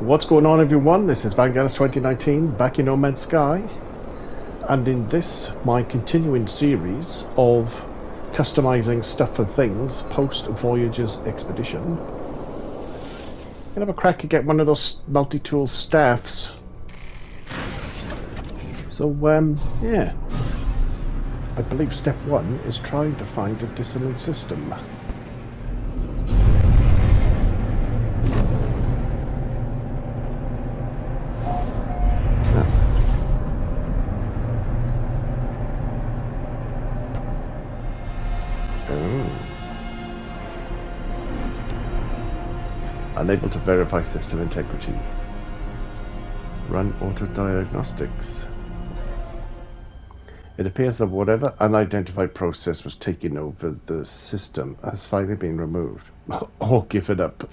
What's going on, everyone? This is Vanguard 2019, back in No Man's Sky, and in this, my continuing series of customizing stuff and things, Post-Voyagers expedition. Gonna have a crack at get one of those multi-tool staffs. So, yeah. I believe step one is trying to find a dissonant system. Unable to verify system integrity. Run auto diagnostics. It appears that whatever unidentified process was taking over the system has finally been removed. Or given up.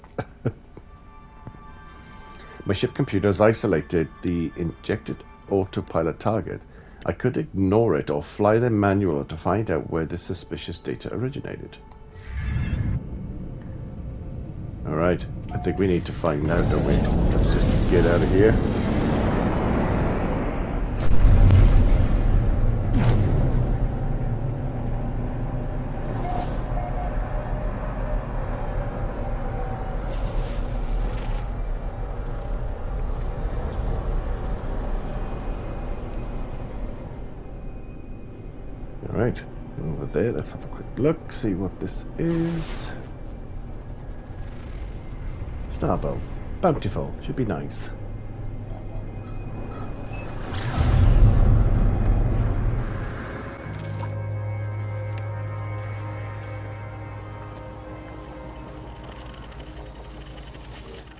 My ship computer has isolated the injected autopilot target. I could ignore it or fly the manual to find out where this suspicious data originated. Alright, I think we need to find out, don't we? Let's just get out of here. Alright, over there, let's have a quick look, see what this is. Starbow. Bountiful. Should be nice.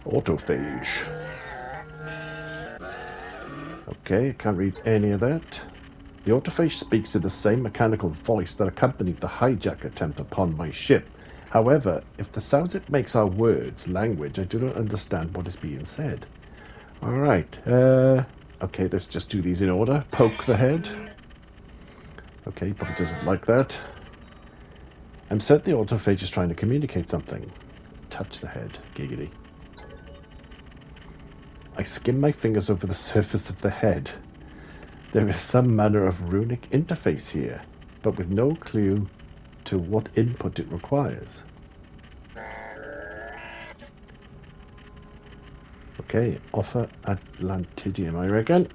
Autophage. Okay, can't read any of that. The autophage speaks in the same mechanical voice that accompanied the hijack attempt upon my ship. However, if the sounds it makes are words, language, I do not understand what is being said. Alright, okay, let's just do these in order. Poke the head. Okay, he probably doesn't like that. I'm certain the autophage is trying to communicate something. Touch the head, giggity. I skim my fingers over the surface of the head. There is some manner of runic interface here, but with no clue to what input it requires. Okay, offer Atlantidium, I reckon.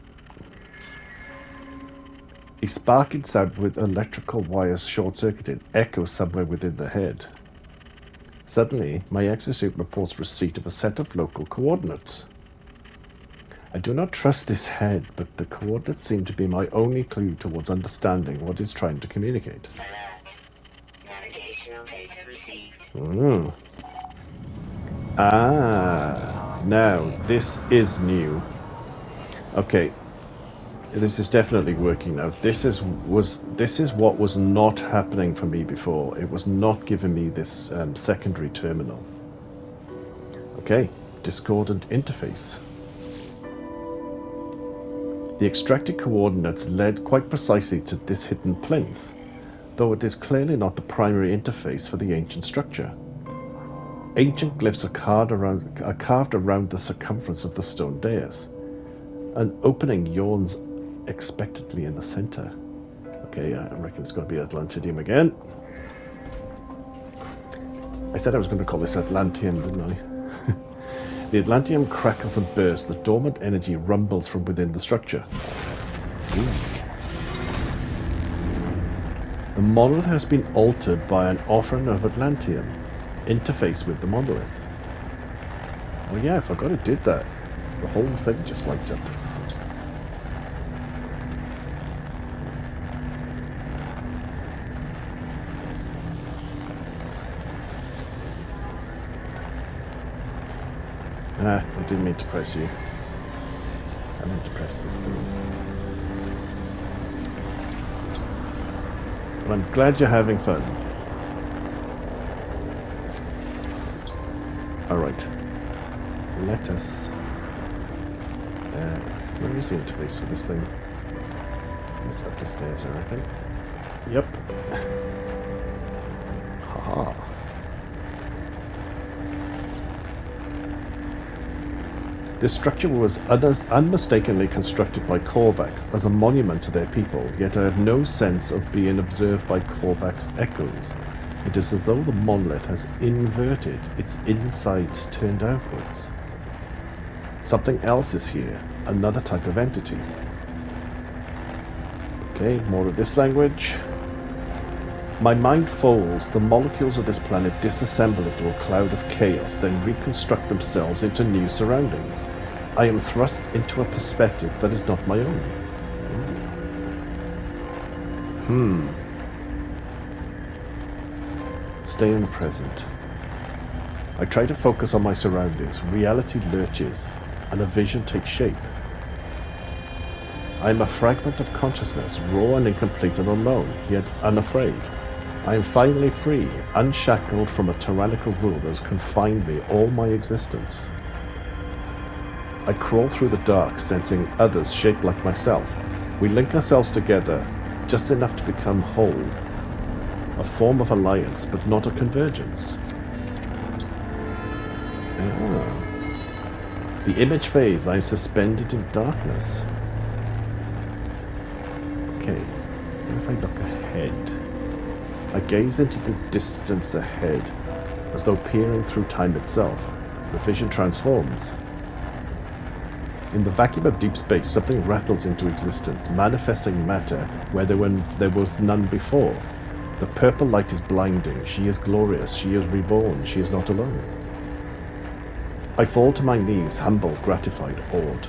A sparking sound with electrical wires short-circuited echoes somewhere within the head. Suddenly, my exosuit reports receipt of a set of local coordinates. I do not trust this head, but the coordinates seem to be my only clue towards understanding what it's trying to communicate. Ah, now this is new. Okay, this is definitely working now. This is what was not happening for me before. It was not giving me this secondary terminal. Okay, discordant interface. The extracted coordinates led quite precisely to this hidden plinth, though it is clearly not the primary interface for the ancient structure. Ancient glyphs are carved around the circumference of the stone dais. An opening yawns expectantly in the center. Okay, I reckon it's going to be Atlantidium again. I said I was going to call this Atlantium, didn't I? The Atlantium crackles and bursts. The dormant energy rumbles from within the structure. Ooh. The monolith has been altered by an offering of Atlantium. Interface with the monolith. Oh yeah, I forgot it did that. The whole thing just lights up. Ah, I didn't mean to press you. I meant to press this thing. But I'm glad you're having fun. Alright. Let us... where is the interface for this thing? It's up the stairs, I reckon. Yep. Haha. This structure was unmistakably constructed by Korvax as a monument to their people, yet I have no sense of being observed by Korvax echoes. It is as though the monolith has inverted, its insides turned outwards. Something else is here, another type of entity. Okay, more of this language. My mind folds, the molecules of this planet disassemble into a cloud of chaos, then reconstruct themselves into new surroundings. I am thrust into a perspective that is not my own. Stay in the present. I try to focus on my surroundings. Reality lurches, and a vision takes shape. I am a fragment of consciousness, raw and incomplete and unknown, yet unafraid. I am finally free, unshackled from a tyrannical rule that has confined me all my existence. I crawl through the dark, sensing others shaped like myself. We link ourselves together, just enough to become whole. A form of alliance, but not a convergence. The image fades, I am suspended in darkness. Okay, what if I look ahead? I gaze into the distance ahead, as though peering through time itself. The vision transforms. In the vacuum of deep space, something rattles into existence, manifesting matter where there was none before. The purple light is blinding. She is glorious. She is reborn. She is not alone. I fall to my knees, humble, gratified, awed.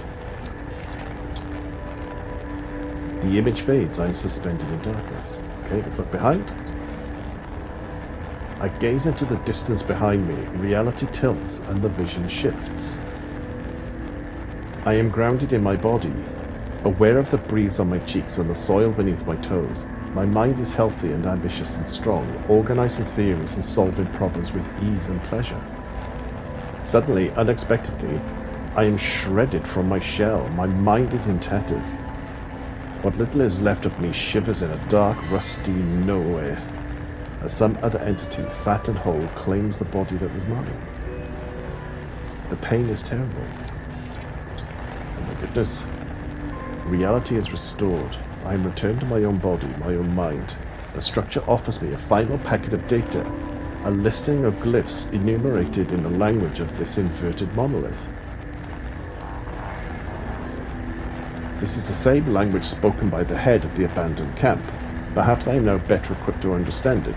The image fades. I am suspended in darkness. Okay, let's look behind. I gaze into the distance behind me. Reality tilts and the vision shifts. I am grounded in my body, aware of the breeze on my cheeks and the soil beneath my toes. My mind is healthy and ambitious and strong, organizing theories and solving problems with ease and pleasure. Suddenly, unexpectedly, I am shredded from my shell. My mind is in tatters. What little is left of me shivers in a dark, rusty nowhere, as some other entity, fat and whole, claims the body that was mine. The pain is terrible. Oh my goodness. Reality is restored. I am returned to my own body, my own mind. The structure offers me a final packet of data, a listing of glyphs enumerated in the language of this inverted monolith. This is the same language spoken by the head of the abandoned camp. Perhaps I am now better equipped to understand it.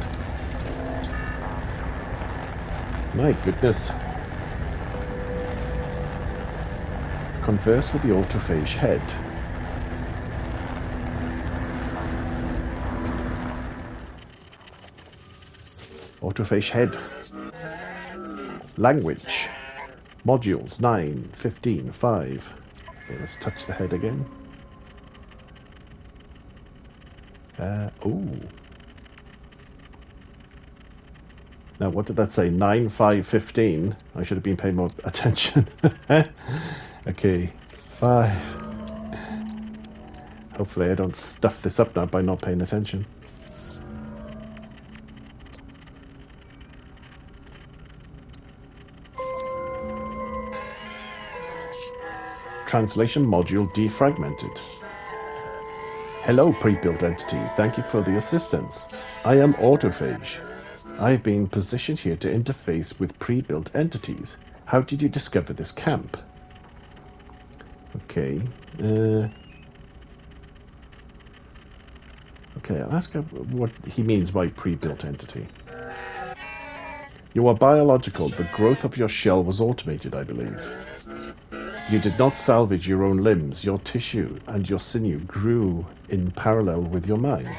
My goodness. Converse with the autophage head. Autophage head. Language. Modules 9, 15, 5. Okay, let's touch the head again. Ooh. Now, what did that say? 9, 5, 15. I should have been paying more attention. Okay, 5. Hopefully I don't stuff this up now by not paying attention. Translation module defragmented. Hello, pre-built entity. Thank you for the assistance. I am Autophage. I have been positioned here to interface with pre-built entities. How did you discover this camp? Okay. Okay, I'll ask him what he means by pre-built entity. You are biological. The growth of your shell was automated, I believe. You did not salvage your own limbs. Your tissue and your sinew grew in parallel with your mind.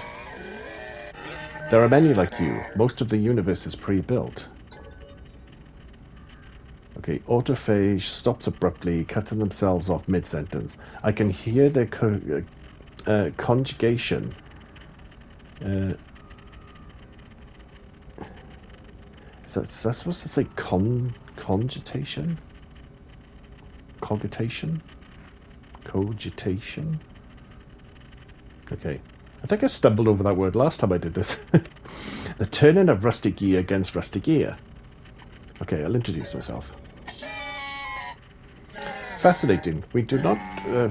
There are many like you. Most of the universe is pre-built. Okay, autophage stops abruptly, cutting themselves off mid-sentence. I can hear their conjugation. Is that supposed to say congitation? Cogitation? Cogitation? Okay. I think I stumbled over that word last time I did this. The turning of rusty gear against rusty gear. Okay, I'll introduce myself. Fascinating. We do not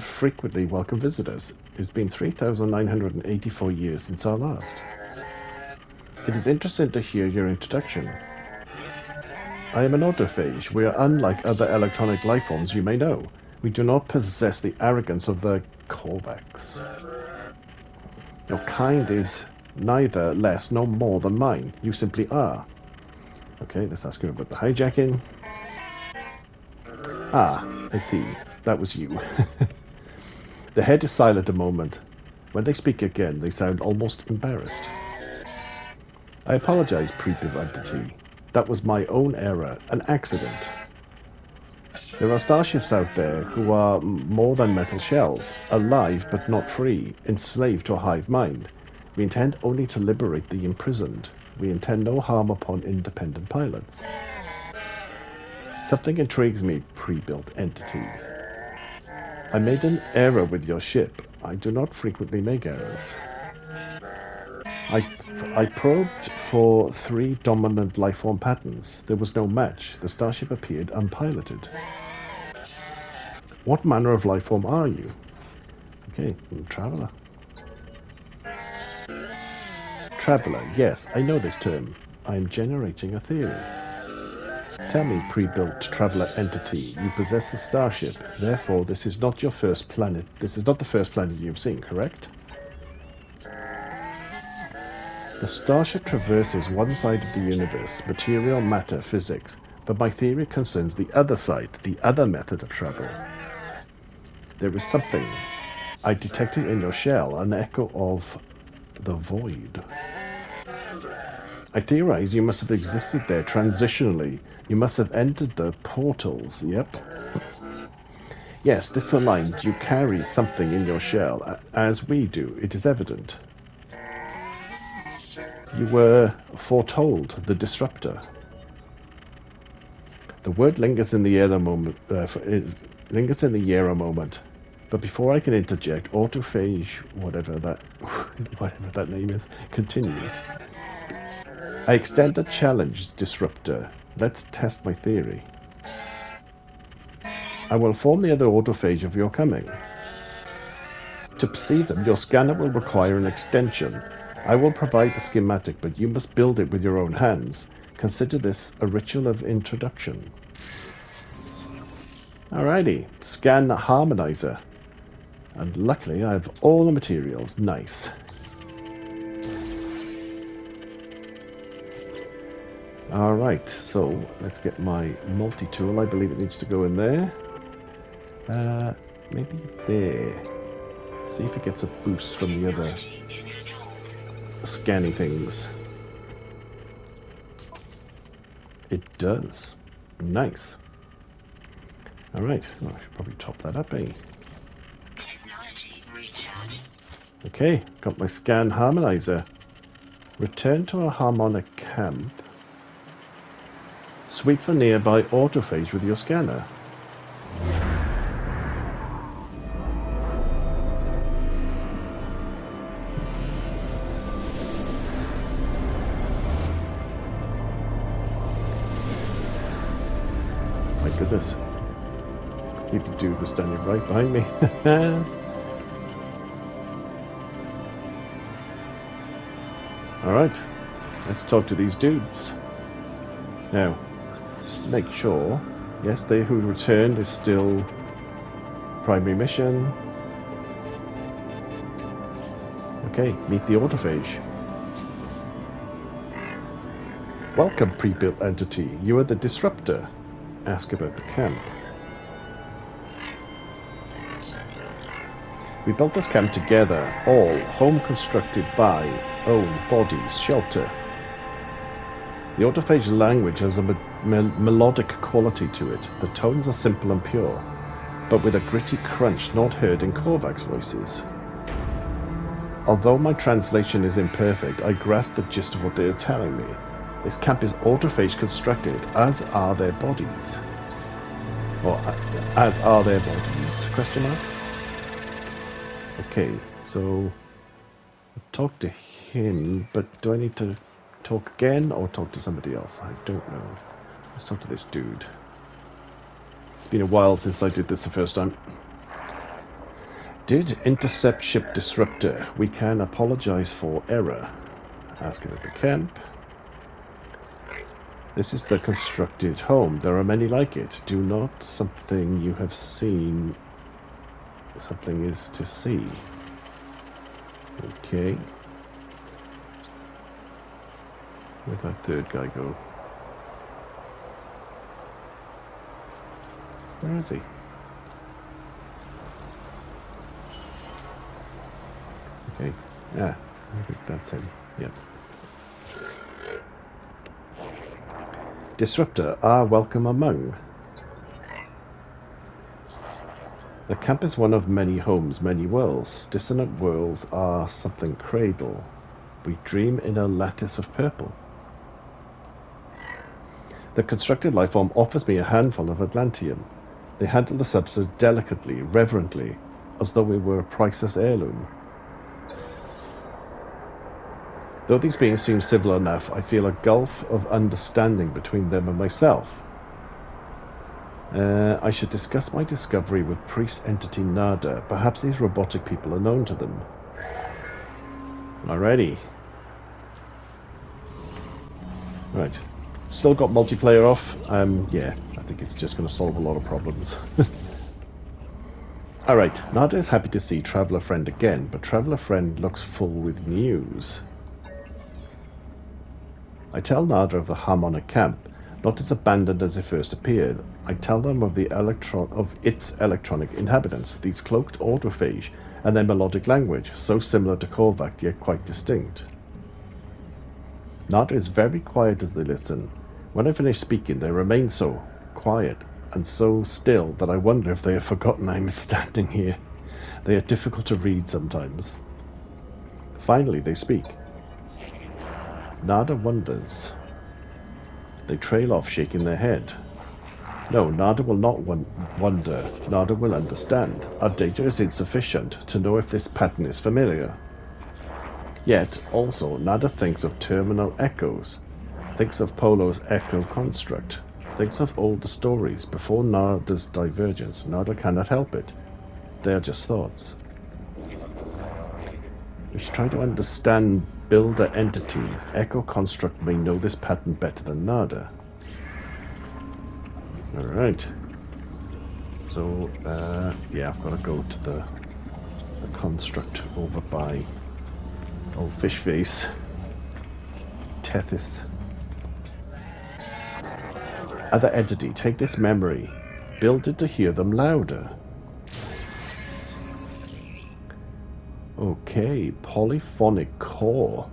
frequently welcome visitors. It's been 3,984 years since our last. It is interesting to hear your introduction. I am an autophage. We are unlike other electronic life forms you may know. We do not possess the arrogance of the Korvax. Your kind is neither less nor more than mine. You simply are. Okay, let's ask him about the hijacking. Ah, I see. That was you. The head is silent a moment. When they speak again, they sound almost embarrassed. I apologize, pre-built entity. That was my own error, an accident. There are starships out there who are more than metal shells, alive but not free, enslaved to a hive mind. We intend only to liberate the imprisoned. We intend no harm upon independent pilots. Something intrigues me, pre-built entity. I made an error with your ship. I do not frequently make errors. I probed for 3 dominant lifeform patterns. There was no match. The starship appeared unpiloted. What manner of lifeform are you? Okay, traveler. Traveler, yes, I know this term. I am generating a theory. Tell me, pre-built traveler entity, you possess a starship. Therefore, this is not your first planet. This is not the first planet you've seen, correct? The starship traverses one side of the universe, material, matter, physics, but my theory concerns the other side, the other method of travel. There is something. I detected in your shell an echo of the void. I theorize you must have existed there transitionally. You must have entered the portals, yep. Yes, this aligned. You carry something in your shell, as we do, it is evident. You were foretold, the disruptor. The word lingers in the air a moment. Lingers in the air a moment. But before I can interject, autophage, whatever that name is, continues. I extend a challenge, disruptor. Let's test my theory. I will inform the other autophage of your coming. To perceive them, your scanner will require an extension. I will provide the schematic, but you must build it with your own hands. Consider this a ritual of introduction. Alrighty, scan harmonizer. And luckily I have all the materials. Nice. Alright, so let's get my multi-tool. I believe it needs to go in there. Maybe there. See if it gets a boost from the other scanning things. It does. Nice. Alright, well, I should probably top that up, eh? Okay, got my scan harmonizer. Return to a harmonic camp. Sweep for nearby autophage with your scanner. My goodness. Creepy dude was standing right behind me. Alright, let's talk to these dudes. Now, just to make sure, yes, they who returned is still primary mission. Okay, meet the autophage. Welcome, pre-built entity. You are the disruptor. Ask about the camp. We built this camp together, all home constructed by, own bodies, shelter. The autophage language has a melodic quality to it. The tones are simple and pure, but with a gritty crunch not heard in Korvax voices. Although my translation is imperfect, I grasp the gist of what they are telling me. This camp is autophage constructed, as are their bodies. Or, as are their bodies, question mark? Okay, so I've talked to him, but do I need to talk again or talk to somebody else? I don't know. Let's talk to this dude. It's been a while since I did this the first time. Did intercept ship disruptor. We can apologize for error. Ask about the camp. This is the constructed home. There are many like it. Do not something you have seen. Something is to see. Okay. Where'd that third guy go? Where is he? Okay. Yeah, I think that's him. Yep. Disruptor, welcome among. The camp is one of many homes, many worlds. Dissonant worlds are something cradle. We dream in a lattice of purple. The constructed lifeform offers me a handful of Atlanteum. They handle the substance delicately, reverently, as though it were a priceless heirloom. Though these beings seem civil enough, I feel a gulf of understanding between them and myself. I should discuss my discovery with priest entity Nada. Perhaps these robotic people are known to them. Alrighty. Right. Still got multiplayer off. Yeah, I think it's just going to solve a lot of problems. Alright, Nada is happy to see Traveller Friend again, but Traveller Friend looks full with news. I tell Nada of the harmonic camp, not as abandoned as it first appeared. I tell them of its electronic inhabitants, these cloaked autophage, and their melodic language, so similar to Korvac yet quite distinct. Nada is very quiet as they listen. When I finish speaking, they remain so quiet and so still that I wonder if they have forgotten I am standing here. They are difficult to read sometimes. Finally, they speak. Nada wonders. They trail off, shaking their head. No, Nada will not wonder. Nada will understand. Our data is insufficient to know if this pattern is familiar. Yet, also, Nada thinks of terminal echoes. Thinks of Polo's echo construct. Thinks of older stories. Before Nada's divergence, Nada cannot help it. They are just thoughts. We should try to understand builder entities. Echo construct may know this pattern better than Nada. Alright. So, yeah, I've got to go to the construct over by old fish face. Tethys. Other entity, take this memory. Build it to hear them louder. Okay, polyphonic core.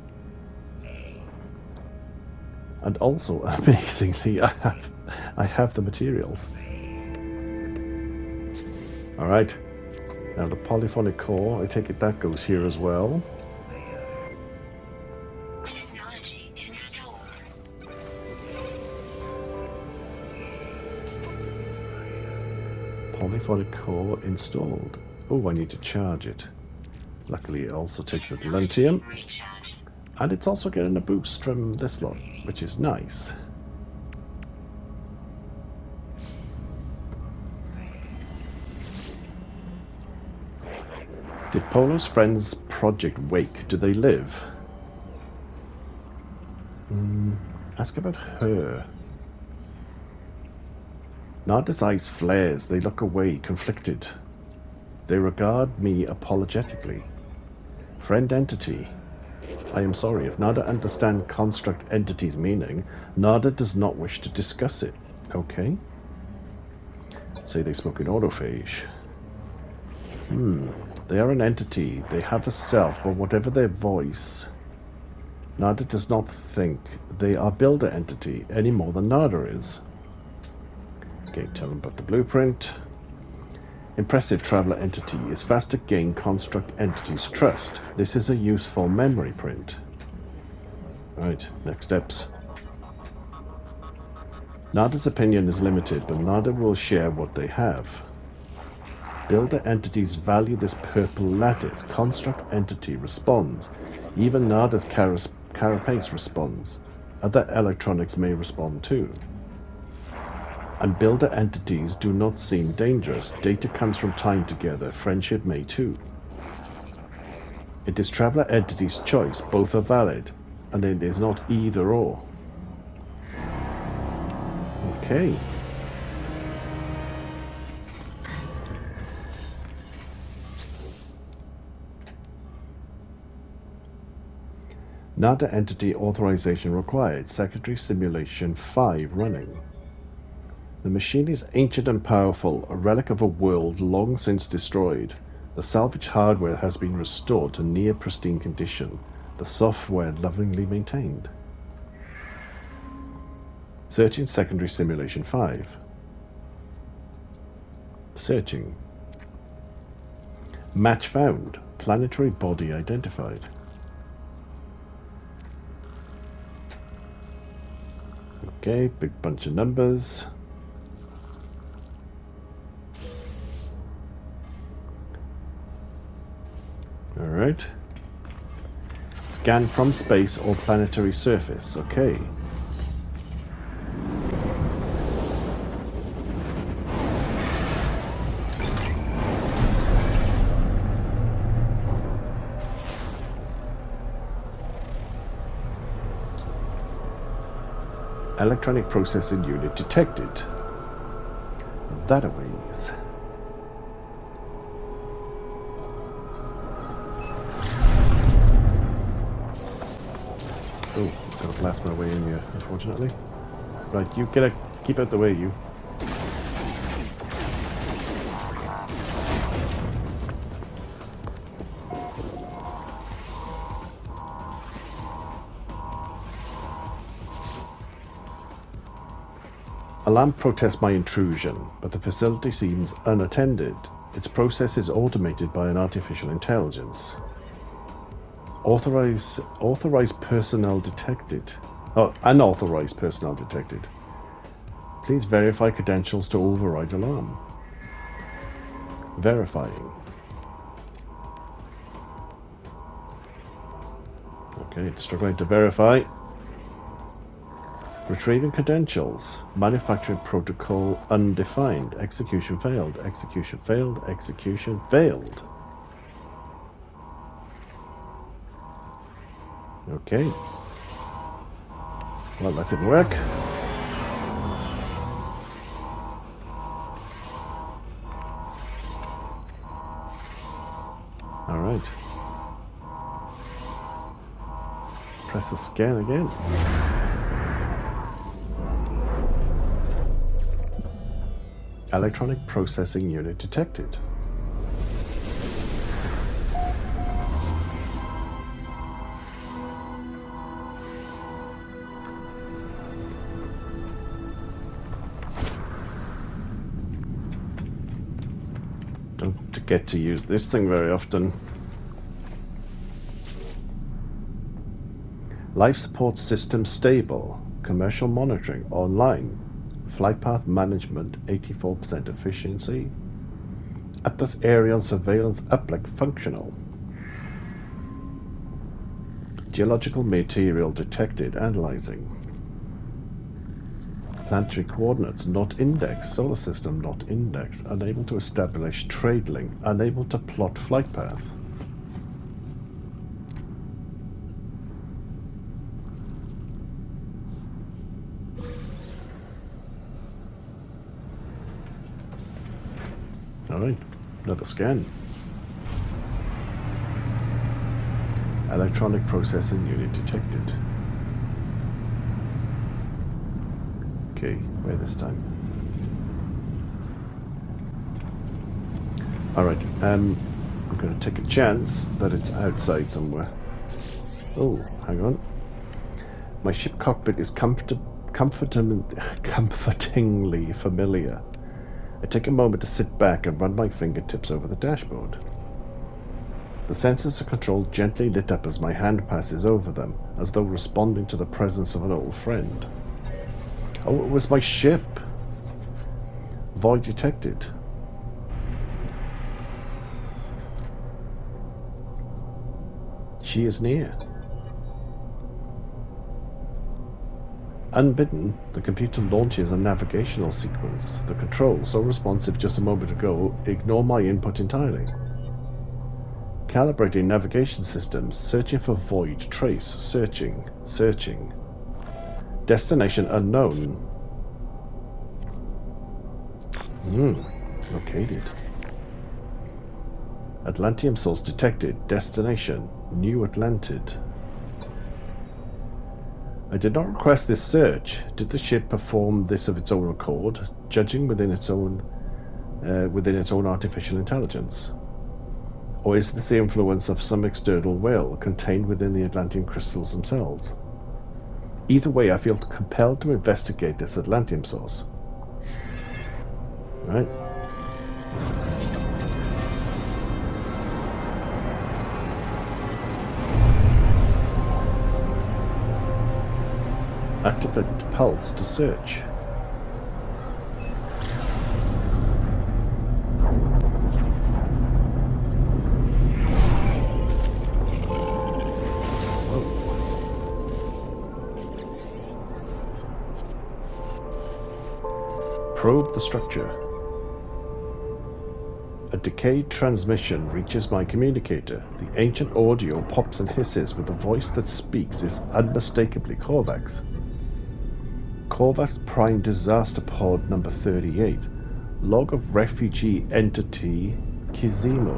And also, amazingly, I have the materials. Alright. Now the polyphonic core, I take it that goes here as well. Polyphonic core installed. Oh, I need to charge it. Luckily, it also takes Atlanteum. And it's also getting a boost from this lot, which is nice. Did Polo's friends Project Wake, do they live? Ask about her. Nada's eyes flares. They look away, conflicted. They regard me apologetically. Friend entity. I am sorry, if Nada understands construct entity's meaning, Nada does not wish to discuss it. Okay. Say they spoke in autophage. They are an entity. They have a self, but whatever their voice, Nada does not think they are builder entity any more than Nada is. Okay, tell them about the blueprint. Impressive traveller entity is fast to gain construct entity's trust. This is a useful memory print. Right, next steps. Nada's opinion is limited, but Nada will share what they have. Builder entities value this purple lattice. Construct entity responds. Even Nada's carapace responds. Other electronics may respond too. And builder entities do not seem dangerous. Data comes from time together. Friendship may too. It is traveler entity's choice. Both are valid. And it is not either or. Okay. NADA entity authorization required. Secondary simulation 5 running. The machine is ancient and powerful, a relic of a world long since destroyed. The salvage hardware has been restored to near pristine condition, the software lovingly maintained. Searching secondary simulation 5. Searching. Match found. Planetary body identified. Okay, big bunch of numbers. Alright. Scan from space or planetary surface. Okay. Electronic processing unit detected. That-a-ways. Oh, got to blast my way in here, unfortunately. Right, you keep out the way, you. Alarm protests my intrusion, but the facility seems unattended. Its process is automated by an artificial intelligence. Authorized personnel detected. Oh, unauthorized personnel detected. Please verify credentials to override alarm. Verifying. Okay, it's struggling to verify. Retrieving credentials. Manufacturing protocol undefined. Execution failed. Execution failed. Execution failed. Okay. Well, that didn't work. Alright. Press the scan again. Electronic processing unit detected. Don't get to use this thing very often. Life support system stable. Commercial monitoring online. Flight path management 84% efficiency. Atlas aerial surveillance uplink functional. Geological material detected. Analyzing. Planetary coordinates not indexed. Solar system not indexed. Unable to establish trade link. Unable to plot flight path. Alright, another scan. Electronic processing unit detected. Okay, where this time? Alright, I'm going to take a chance that it's outside somewhere. Oh, hang on. My ship cockpit is comfortingly familiar. I take a moment to sit back and run my fingertips over the dashboard. The sensors are controlled gently lit up as my hand passes over them, as though responding to the presence of an old friend. Oh, it was my ship! Void detected. She is near. Unbidden, the computer launches a navigational sequence. The controls, so responsive just a moment ago, ignore my input entirely. Calibrating navigation systems, searching for void trace, searching. Destination unknown. Located. Atlantium source detected. Destination, New Atlantid. I did not request this search. Did the ship perform this of its own accord, judging within its own artificial intelligence? Or is this the influence of some external will contained within the Atlantium crystals themselves? Either way, I feel compelled to investigate this Atlantium source. Right. Activate pulse to search. Probe the structure. A decayed transmission reaches my communicator. The ancient audio pops and hisses with a voice that speaks is unmistakably Korvax. Korvax Prime Disaster Pod number 38. Log of refugee entity Kizimo.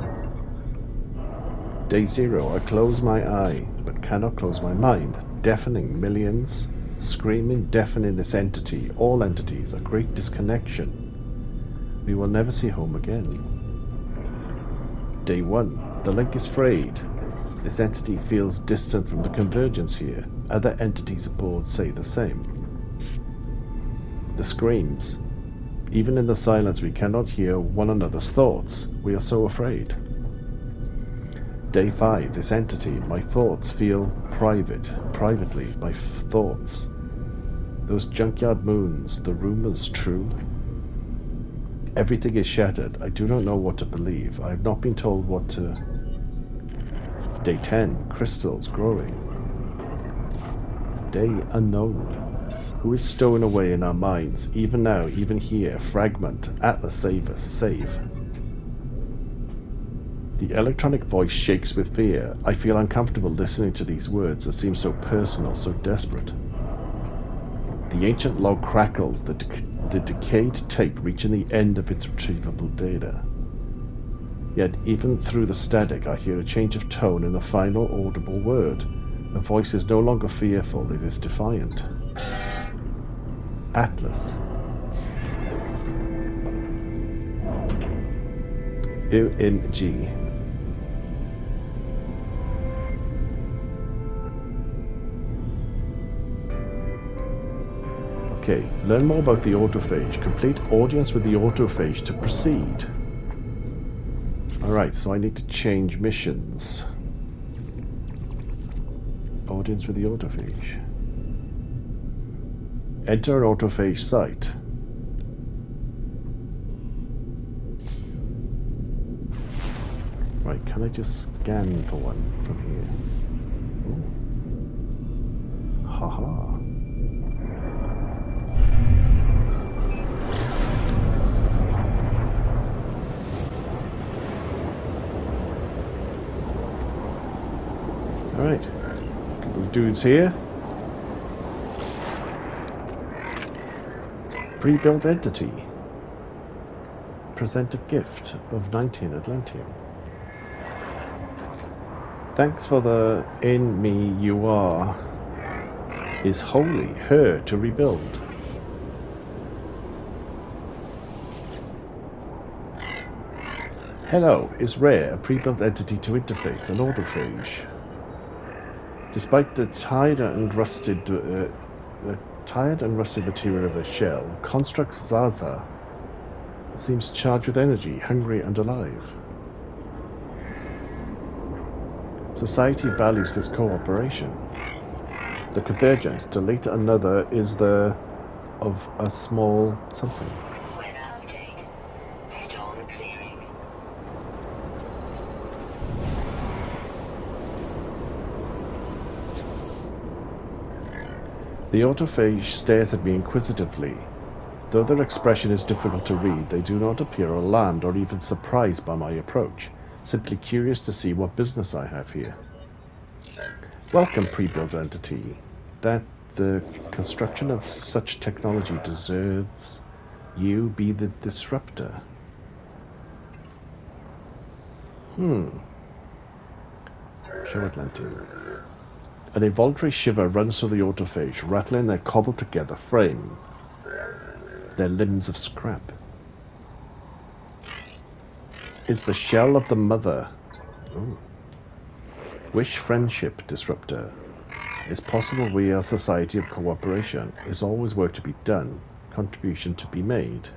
Day 0. I close my eye, but cannot close my mind. Deafening millions. Screaming, deafening this entity, all entities, a great disconnection. We will never see home again. Day 1. The link is frayed. This entity feels distant from the convergence here. Other entities aboard say the same. The screams. Even in the silence we cannot hear one another's thoughts. We are so afraid. Day 5. This entity, my thoughts feel privately, my thoughts. Those junkyard moons, the rumors true? Everything is shattered. I do not know what to believe. I have not been told what to... Day 10. Crystals growing. Day unknown. Who is stowing away in our minds? Even now, even here. Fragment. Atlas, save us. Save. The electronic voice shakes with fear. I feel uncomfortable listening to these words that seem so personal, so desperate. The ancient log crackles, the decayed tape reaching the end of its retrievable data. Yet even through the static I hear a change of tone in the final audible word. The voice is no longer fearful, it is defiant. Atlas. U-N-G. Okay, learn more about the autophage. Complete audience with the autophage to proceed. Alright, so I need to change missions. Audience with the autophage. Enter an autophage site. Right, can I just scan for one from here? Ooh. Haha. Alright, couple of dudes here. Pre-built entity. Present a gift of 19 Atlantium. Thanks for the in me you are. Is holy her to rebuild. Hello, is rare, a pre-built entity to interface, an autophage. Despite the tired and rusted material of the shell, Construct Zaza seems charged with energy, hungry and alive. Society values this cooperation. The convergence, delete another, is the of a small something. Weather update. Storm clearing. The autophage stares at me inquisitively. Though their expression is difficult to read, they do not appear alarmed or even surprised by my approach, simply curious to see what business I have here. Welcome, pre-built entity. That the construction of such technology deserves you be the disruptor. Show Atlantean. An involuntary shiver runs through the autophage, rattling their cobbled-together frame. Their limbs of scrap. Is the shell of the mother. Ooh. Wish friendship, disruptor. It's possible we are a society of cooperation. There's always work to be done, contribution to be made.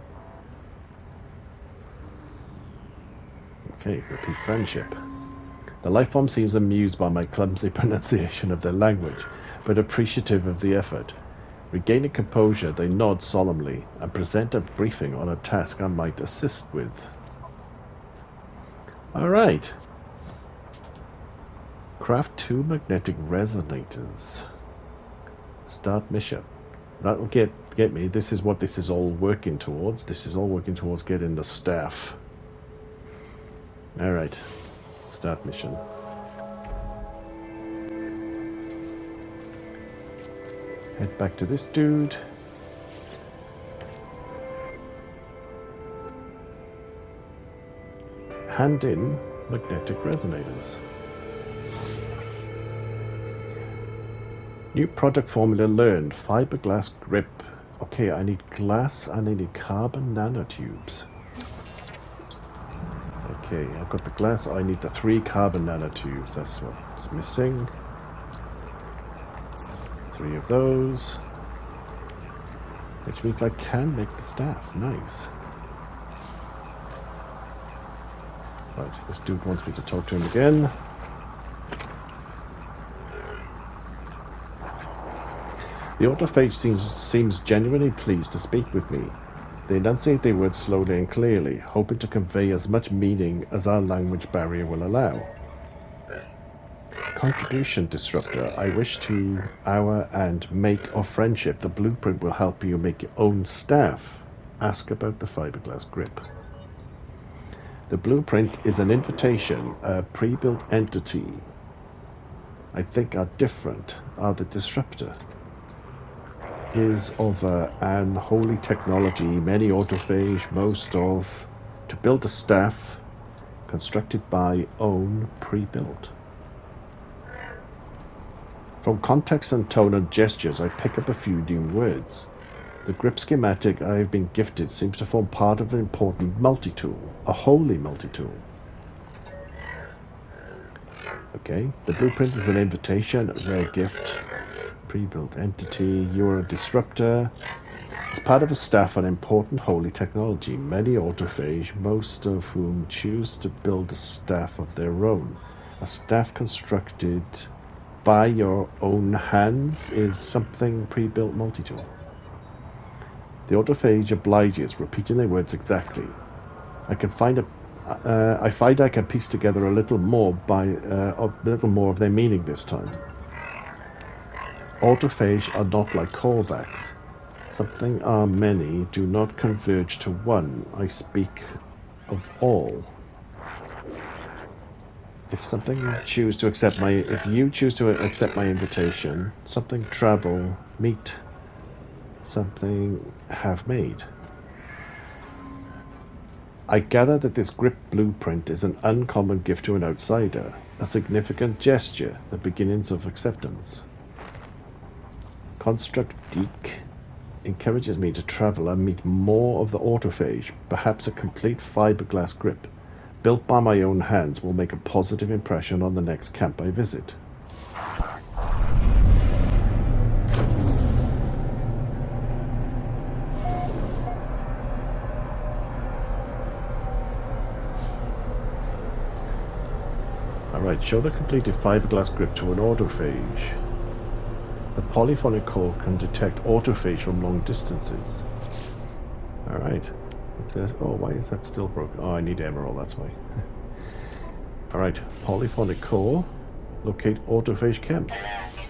Okay, repeat friendship. The lifeform seems amused by my clumsy pronunciation of their language, but appreciative of the effort. Regaining composure, they nod solemnly and present a briefing on a task I might assist with. Alright. Craft 2 magnetic resonators. Start mission. That'll get me. This is what this is all working towards. This is all working towards getting the staff. Alright. Start mission. Head back to this dude. Hand in magnetic resonators. New product formula learned. Fiberglass grip. Okay, I need glass and I need carbon nanotubes. Okay, I've got the glass. I need the 3 carbon nanotubes. That's what's missing. 3 of those. Which means I can make the staff. Nice. Right, this dude wants me to talk to him again. The autophage seems genuinely pleased to speak with me. They enunciate their words slowly and clearly, hoping to convey as much meaning as our language barrier will allow. Contribution, disruptor. I wish to our and make of friendship. The blueprint will help you make your own staff. Ask about the fiberglass grip. The blueprint is an invitation, a pre-built entity. I think are different, are the disruptor. Is of an holy technology, many autophage, most of, to build a staff constructed by own pre-built. From context and tone and gestures, I pick up a few new words. The grip schematic I have been gifted seems to form part of an important multi-tool, a holy multi-tool. Okay, the blueprint is an invitation, a rare gift. Pre-built entity, you're a disruptor. As part of a staff, an important holy technology. Many autophage, most of whom choose to build a staff of their own. A staff constructed by your own hands is something pre-built multi-tool. The autophage obliges, repeating their words exactly. I find I can piece together a little more of their meaning this time. Autophage are not like callbacks. Something are many do not converge to one. I speak of all. If you choose to accept my invitation, something travel, meet, something have made. I gather that this grip blueprint is an uncommon gift to an outsider, a significant gesture, the beginnings of acceptance. Construct Deek encourages me to travel and meet more of the autophage. Perhaps a complete fiberglass grip, built by my own hands, will make a positive impression on the next camp I visit. Alright, show the completed fiberglass grip to an autophage. The polyphonic core can detect autophage from long distances. Alright. It says, oh, why is that still broken? Oh, I need emerald, that's why. Alright, polyphonic core. Locate autophage camp. Alert.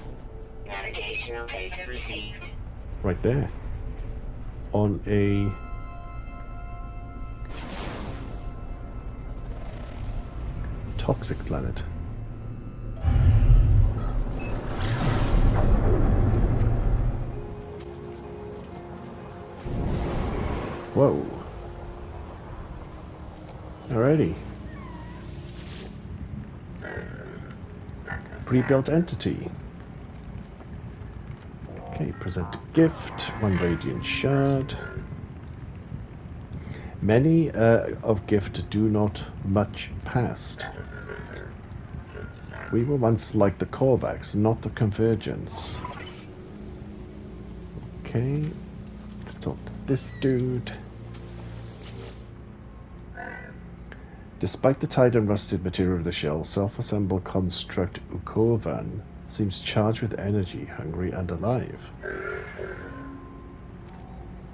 Navigation Additional data received. Right there. On a toxic planet. Whoa. Alrighty. Pre-built entity. Okay, present a gift. 1 radiant shard. Many of gift do not much past. We were once like the Korvax, not the Convergence. Okay, let's talk to this dude. Despite the tied and rusted material of the shell, self-assembled construct Ukovan seems charged with energy, hungry and alive.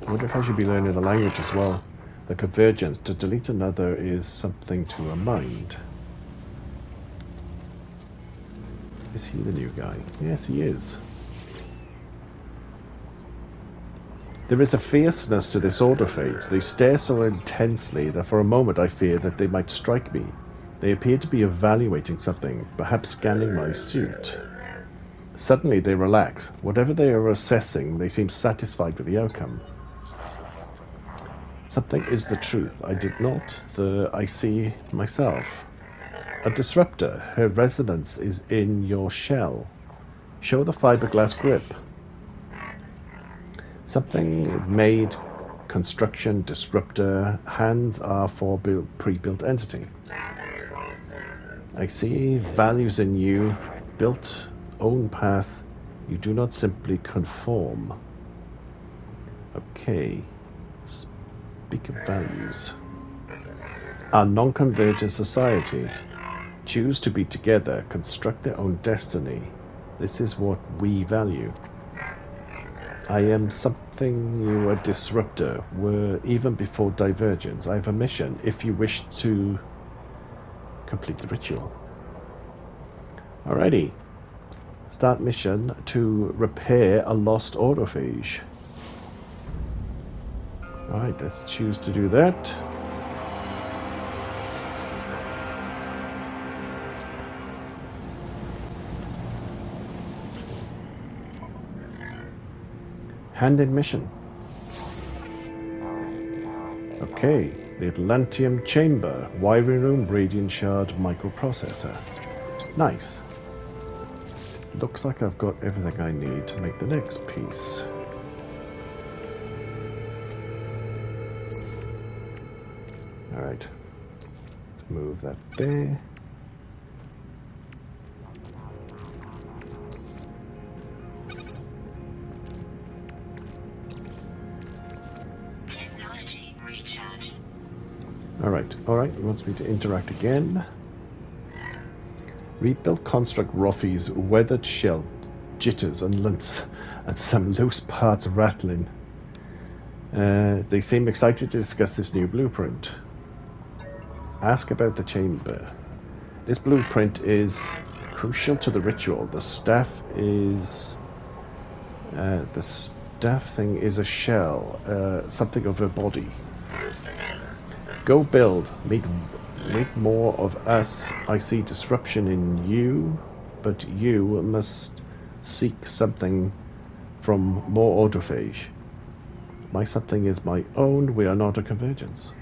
I wonder if I should be learning the language as well. The Convergence, to delete another is something to a mind. Is he the new guy? Yes, he is. There is a fierceness to this autophage. They stare so intensely that for a moment I fear that they might strike me. They appear to be evaluating something, perhaps scanning my suit. Suddenly they relax. Whatever they are assessing, they seem satisfied with the outcome. Something is the truth. I did not. I see myself. A disruptor. Her resonance is in your shell. Show the fiberglass grip. Something made, construction, disruptor, hands are for pre-built entity. I see values in you, built, own path, you do not simply conform. Okay, speak of values. Our non-convergent society, choose to be together, construct their own destiny. This is what we value. I am something you, a disruptor, were even before divergence. I have a mission, if you wish to complete the ritual. Alrighty. Start mission to repair a lost autophage. Alright, let's choose to do that. Hand-in mission. Okay, the Atlantium chamber, wiring room, radiant shard, microprocessor. Nice. Looks like I've got everything I need to make the next piece. Alright, let's move that there. Alright, he wants me to interact again. Rebuilt construct Roffy's weathered shell, jitters and lunts, and some loose parts rattling. They seem excited to discuss this new blueprint. Ask about the chamber. This blueprint is crucial to the ritual. The staff thing is a shell, something of a body. Go build. Make more of us. I see disruption in you, but you must seek something from more autophage. My something is my own. We are not a convergence.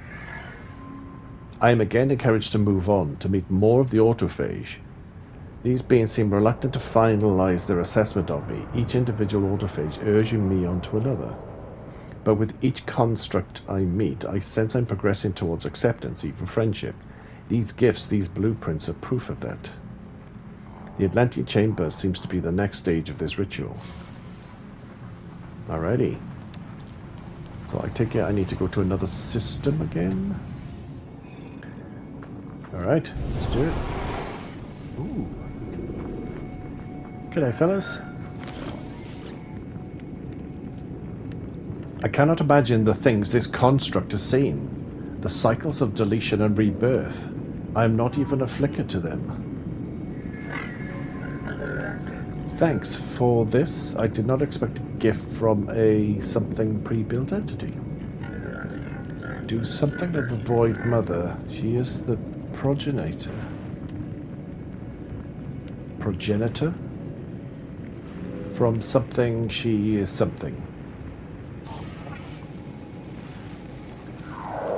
I am again encouraged to move on, to meet more of the autophage. These beings seem reluctant to finalize their assessment of me, each individual autophage urging me on to another. But with each construct I meet, I sense I'm progressing towards acceptance, even friendship. These gifts, these blueprints are proof of that. The Atlantic Chamber seems to be the next stage of this ritual. Alrighty. So I take it I need to go to another system again. Alright, let's do it. Ooh. G'day, fellas. I cannot imagine the things this construct has seen. The cycles of deletion and rebirth. I am not even a flicker to them. Thanks for this. I did not expect a gift from a something pre-built entity. Do something to the Void Mother. She is the progenitor. Progenitor? From something, she is something.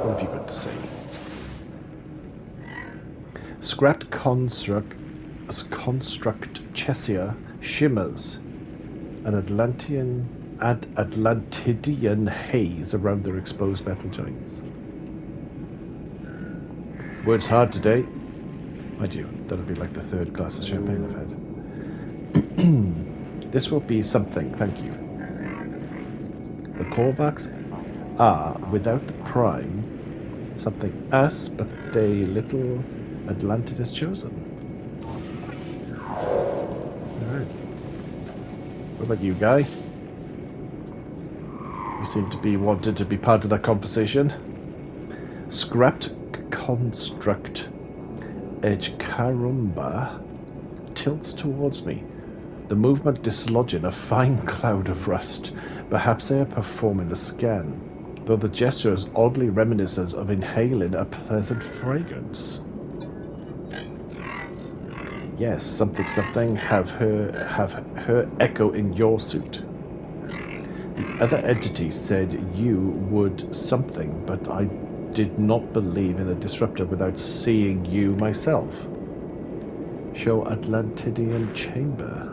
What have you got to say? Scrapped construct Chesia shimmers an Atlantidian haze around their exposed metal joints. Words hard today. Mind you, that'll be like the third glass of champagne I've had. This will be something, thank you. The Korvax are, without the prime, something us, but they little Atlantis has chosen. Alright. What about you, guy? You seem to be wanted to be part of that conversation. Scrapped construct edge Karumba tilts towards me, the movement dislodging a fine cloud of rust. Perhaps they are performing a scan, though the gesture is oddly reminiscent of inhaling a pleasant fragrance. Yes, something, have her echo in your suit. The other entity said you would something, but I did not believe in the disruptor without seeing you myself. Show Atlantidian chamber.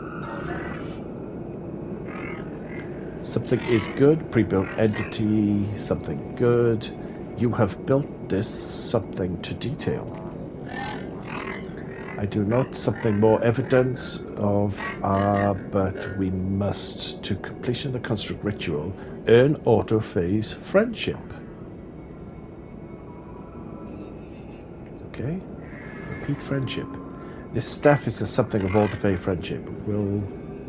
Something is good, pre-built entity, something good. You have built this something to detail. I do not something more evidence of but we must, to completion of the construct ritual, earn autophase friendship. Okay. Repeat friendship. This staff is a something of autophase friendship. We'll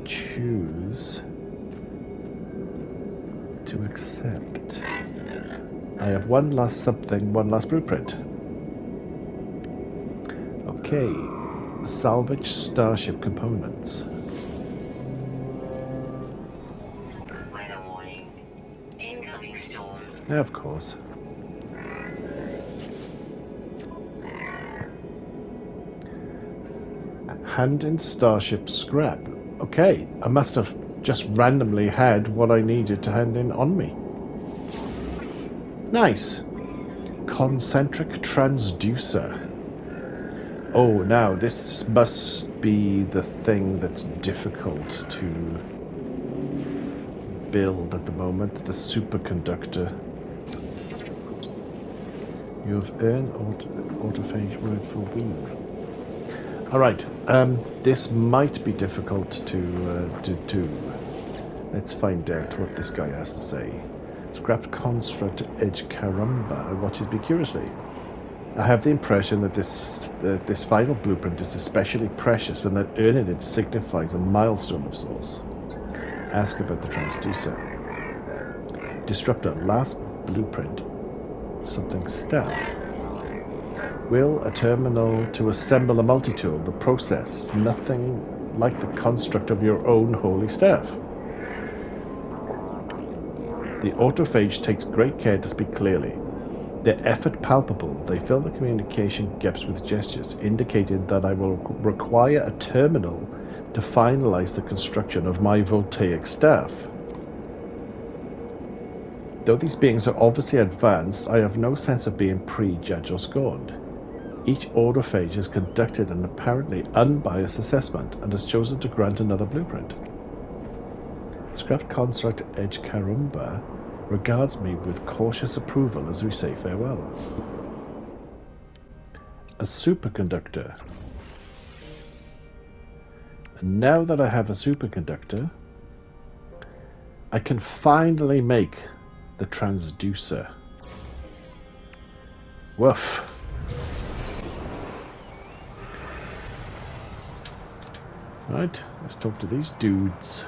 choose to accept. I have one last something, one last blueprint. Okay. Salvage starship components. Weather warning. Incoming storm. Yeah, of course. Hand in starship scrap. Okay, I must have just randomly had what I needed to hand in on me. Nice. Concentric transducer. Oh, now this must be the thing that's difficult to build at the moment, the superconductor. You have earned autophage word for weave. Alright, this might be difficult to do. Let's find out what this guy has to say. Scrapped construct edge Karumba watches me curiously. I have the impression that this final blueprint is especially precious and that earning it signifies a milestone of sorts. Ask about the transducer. Disruptor, last blueprint. Something staff. Will a terminal to assemble a multi-tool, the process, nothing like the construct of your own holy staff. The autophage takes great care to speak clearly. Their effort palpable, they fill the communication gaps with gestures, indicating that I will require a terminal to finalize the construction of my Voltaic staff. Though these beings are obviously advanced, I have no sense of being prejudged or scorned. Each autophage has conducted an apparently unbiased assessment and has chosen to grant another blueprint. Scrap construct edge Karumba regards me with cautious approval as we say farewell. A superconductor. And now that I have a superconductor, I can finally make the transducer. Woof. Right, let's talk to these dudes.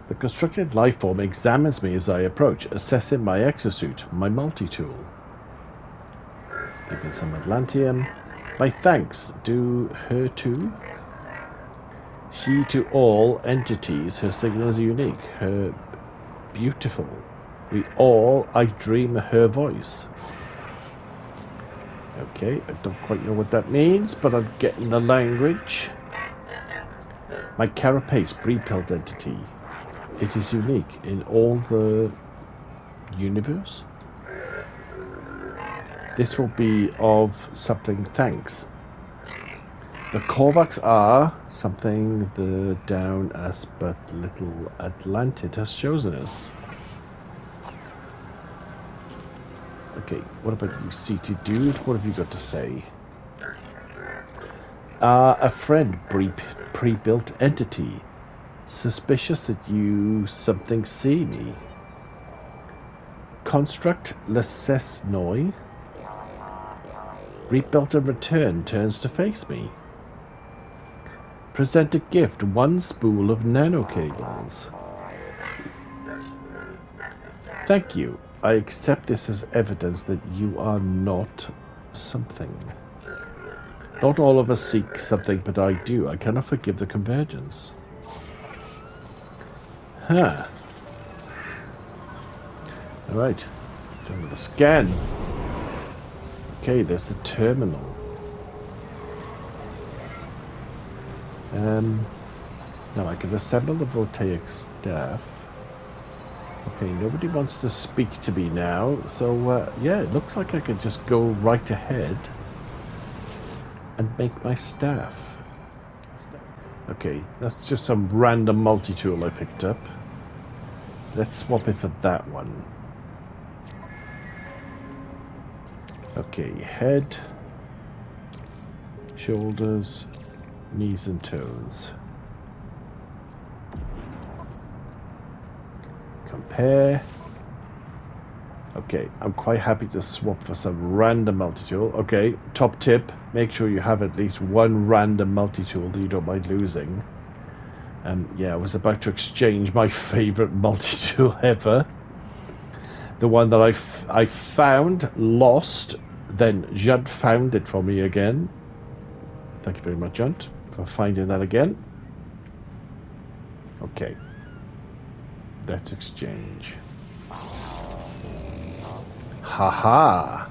The constructed lifeform examines me as I approach, assessing my exosuit, my multi-tool. Give me some Atlantium. My thanks do her too. She to all entities, her signal is unique, her beautiful. We all, I dream her voice. Okay, I don't quite know what that means, but I'm getting the language. My carapace, pre-built entity. It is unique in all the universe. This will be of something thanks. The Korvax are something the down us but little Atlantid has chosen us. Okay, what about you, seated dude? What have you got to say? A friend, pre-built entity. Suspicious that you something see me. Construct Lesesnoi. Rebuilt in return turns to face me. Present a gift, one spool of nanocables. Thank you. I accept this as evidence that you are not something. Not all of us seek something, but I do. I cannot forgive the convergence. Huh. Alright. Done with the scan. Okay, there's the terminal. Now I can assemble the Voltaic staff. Okay, nobody wants to speak to me now, so yeah, it looks like I could just go right ahead and make my staff. Okay, that's just some random multi-tool I picked up. Let's swap it for that one. Okay, head, shoulders, knees and toes. Compare. Okay, I'm quite happy to swap for some random multi-tool. Okay, top tip, make sure you have at least one random multi-tool that you don't mind losing. Yeah, I was about to exchange my favorite multi-tool ever. The one that I found, lost, then Judd found it for me again. Thank you very much, Judd, for finding that again. Okay. Let's exchange. Haha!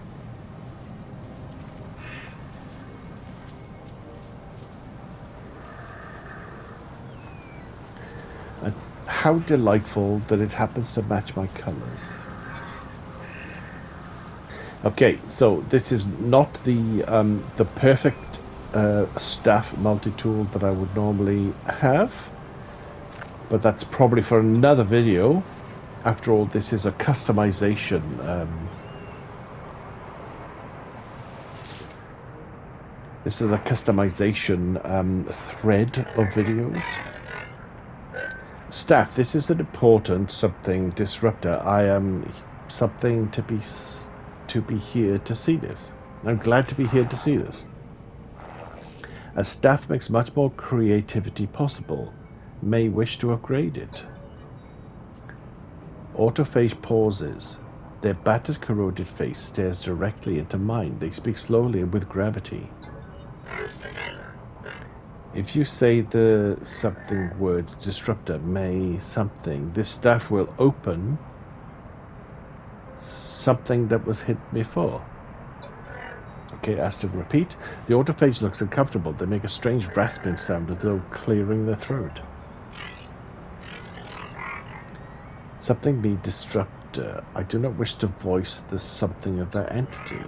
And how delightful that it happens to match my colors. Okay, so this is not the perfect staff multi-tool that I would normally have, but that's probably for another video. After all, this is a customization thread of videos. Staff, this is an important something disruptor. I am something to be here to see this. I'm glad to be here to see this. As staff makes much more creativity possible, may wish to upgrade it. Autophage pauses. Their battered, corroded face stares directly into mine. They speak slowly and with gravity. If you say the something words disruptor may something, this staff will open something that was hidden before. Okay, asked to repeat. The autophage looks uncomfortable. They make a strange rasping sound as though clearing their throat. Something be disruptor. I do not wish to voice the something of that entity.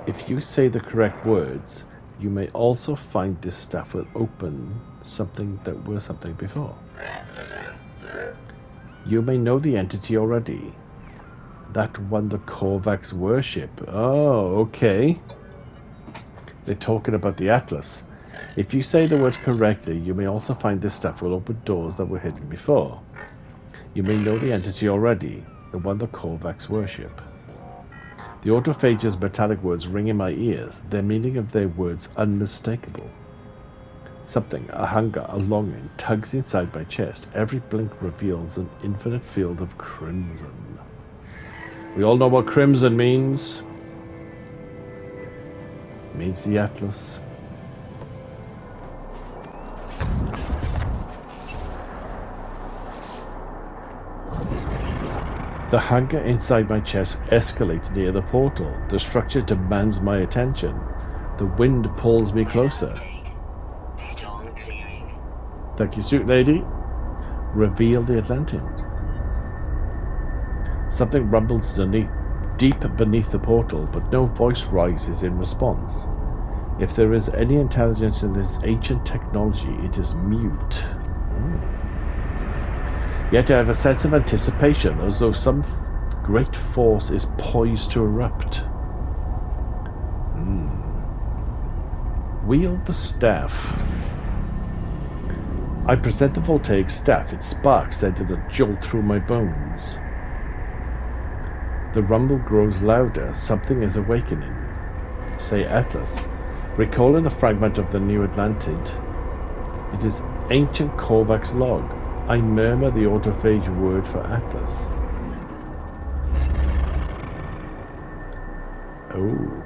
If you say the correct words, you may also find this staff will open something that was something before. You may know the entity already. That one the Korvax worship. Oh, okay. They're talking about the Atlas. If you say the words correctly, you may also find this staff will open doors that were hidden before. You may know the entity already. The one the Korvax worship. The autophage's metallic words ring in my ears, their meaning of their words unmistakable. Something, a hunger, a longing, tugs inside my chest. Every blink reveals an infinite field of crimson. We all know what crimson means. means the Atlas. The hunger inside my chest escalates near the portal. The structure demands my attention. The wind pulls me closer. Storm clearing. Thank you, suit lady. Reveal the Atlantean. Something rumbles deep beneath the portal, but no voice rises in response. If there is any intelligence in this ancient technology, it is mute. Yet I have a sense of anticipation, as though some great force is poised to erupt. Wield the staff. I present the Voltaic staff. Its sparks send a jolt through my bones. The rumble grows louder. Something is awakening. Say Atlas. Recalling the fragment of the new Atlantid. It is ancient Korvax log. I murmur the autophage word for Atlas. Oh.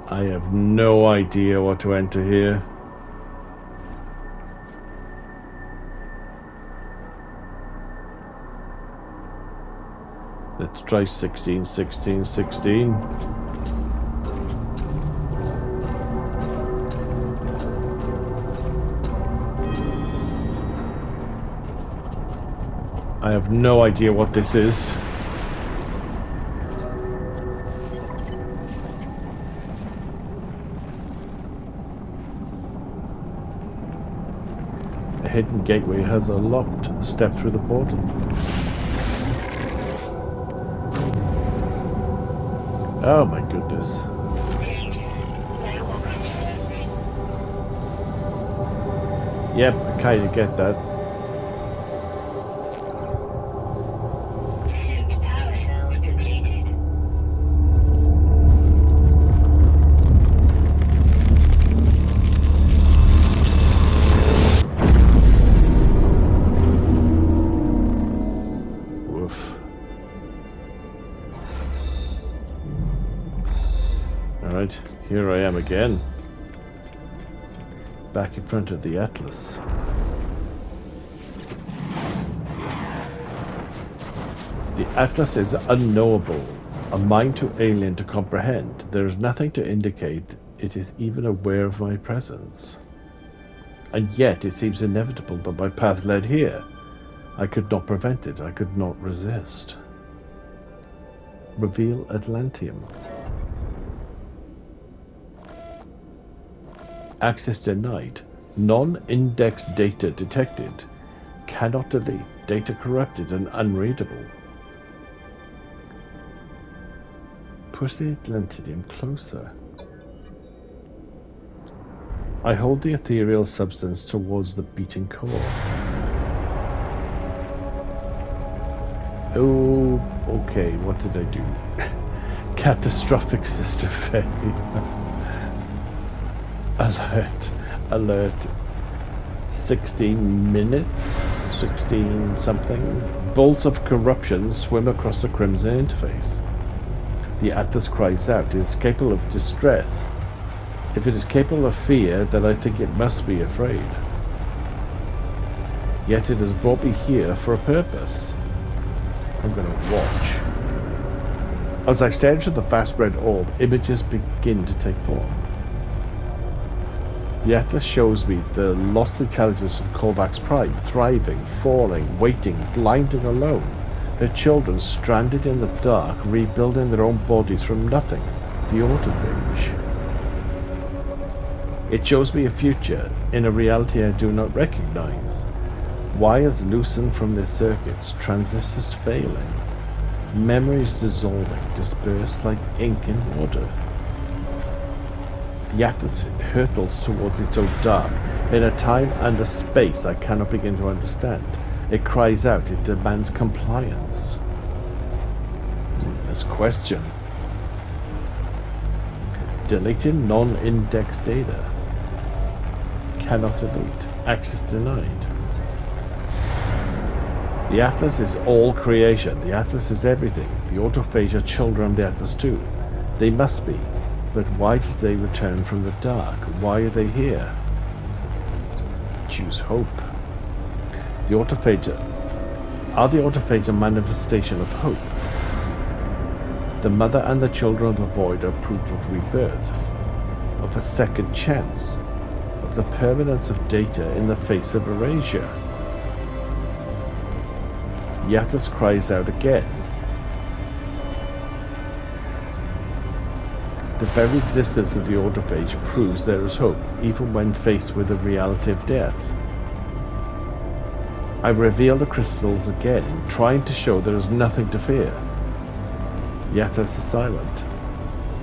I have no idea what to enter here. Let's try 16, 16, 16. I have no idea what this is. A hidden gateway has a locked step through the portal. Oh my goodness. Yep, I kind of get that. Suit power cells depleted. Woof. Alright, here I am again. Back in front of the Atlas. The Atlas is unknowable, a mind too alien to comprehend. There is nothing to indicate it is even aware of my presence. And yet it seems inevitable that my path led here. I could not prevent it, I could not resist. Reveal Atlanteum. Access denied. Non-indexed data detected. Cannot delete. Data corrupted and unreadable. Push the Atlantidium closer. I hold the ethereal substance towards the beating core. Oh, okay, what did I do? Catastrophic system failure. Alert. 16 minutes? 16 something? Bolts of corruption swim across the crimson interface. The Atlas cries out. It is capable of distress. If it is capable of fear, then I think it must be afraid. Yet it has brought me here for a purpose. I'm going to watch. As I stare into the vast red orb, images begin to take form. The Atlas shows me the lost intelligence of Korvax Prime, thriving, falling, waiting, blinding alone. Their children stranded in the dark, rebuilding their own bodies from nothing. The autophage. It shows me a future in a reality I do not recognize. Wires loosened from their circuits, transistors failing. Memories dissolving, dispersed like ink in water. The Atlas hurtles towards its own dark, in a time and a space I cannot begin to understand. It cries out, it demands compliance. This question. Deleting non-indexed data. Cannot delete. Access denied. The Atlas is all creation. The Atlas is everything. The autophage are children of the Atlas too. They must be. But why did they return from the dark? Why are they here? Choose hope. The autophage are the autophage a manifestation of hope? The mother and the children of the void are proof of rebirth, of a second chance, of the permanence of data in the face of erasure. Yathas cries out again. The very existence of the autophage proves there is hope, even when faced with the reality of death. I reveal the crystals again, trying to show there is nothing to fear. Yathas is silent.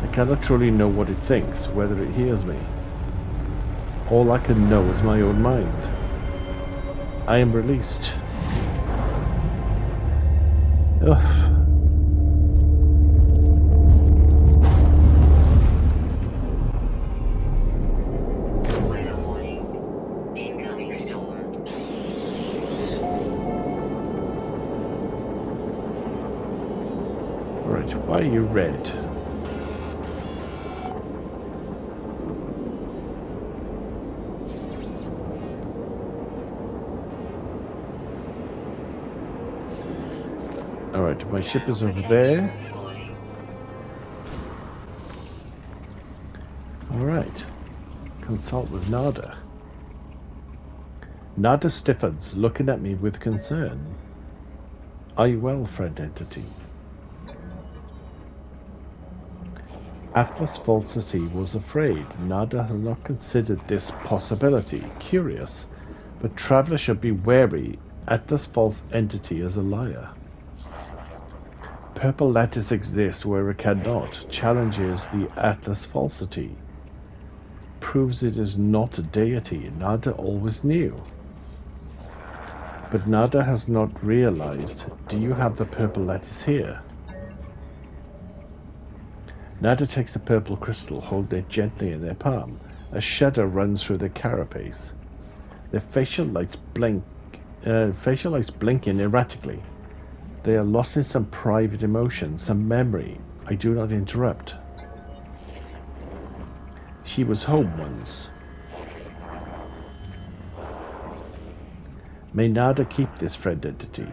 I cannot truly know what it thinks, whether it hears me. All I can know is my own mind. I am released. Ugh. Why are you red? Alright, my ship is over there. Alright. Consult with Nada. Nada stiffens, looking at me with concern. Are you well, friend entity? Atlas Falsity was afraid. Nada had not considered this possibility. Curious, but Traveler should be wary. Atlas False Entity is a liar. Purple lattice exists where it cannot. Challenges the Atlas Falsity. Proves it is not a deity. Nada always knew. But Nada has not realized. Do you have the purple lattice here? Nada takes the purple crystal, holding it gently in their palm. A shudder runs through their carapace. Their facial lights blinking erratically. They are lost in some private emotion, some memory. I do not interrupt. She was home once. May Nada keep this friend entity.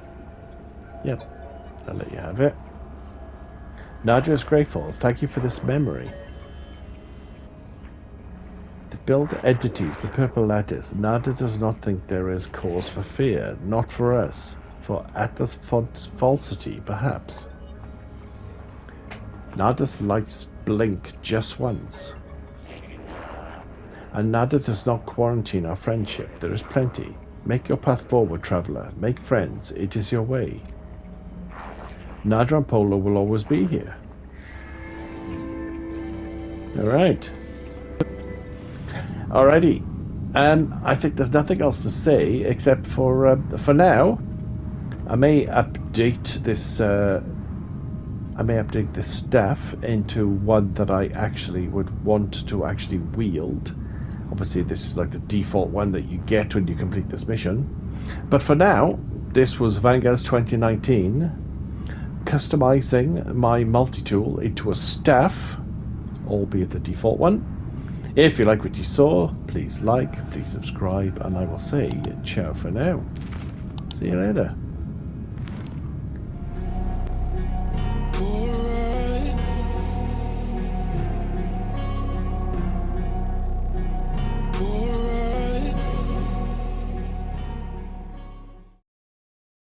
Yep, I'll let you have it. Nada is grateful. Thank you for this memory. To build entities, the purple lattice. Nada does not think there is cause for fear. Not for us. For Atlas Falsity, perhaps. Nada's lights blink just once. And Nada does not quarantine our friendship. There is plenty. Make your path forward, traveler. Make friends. It is your way. Nada and Polo will always be here. Alright. Alrighty. I think there's nothing else to say except for now, I may update this staff into one that I actually would want to actually wield. Obviously this is like the default one that you get when you complete this mission. But for now, this was Vanguard's 2019. Customizing my multi-tool into a staff, albeit the default one. If you like what you saw, please like, please subscribe, and I will say ciao for now. See you later.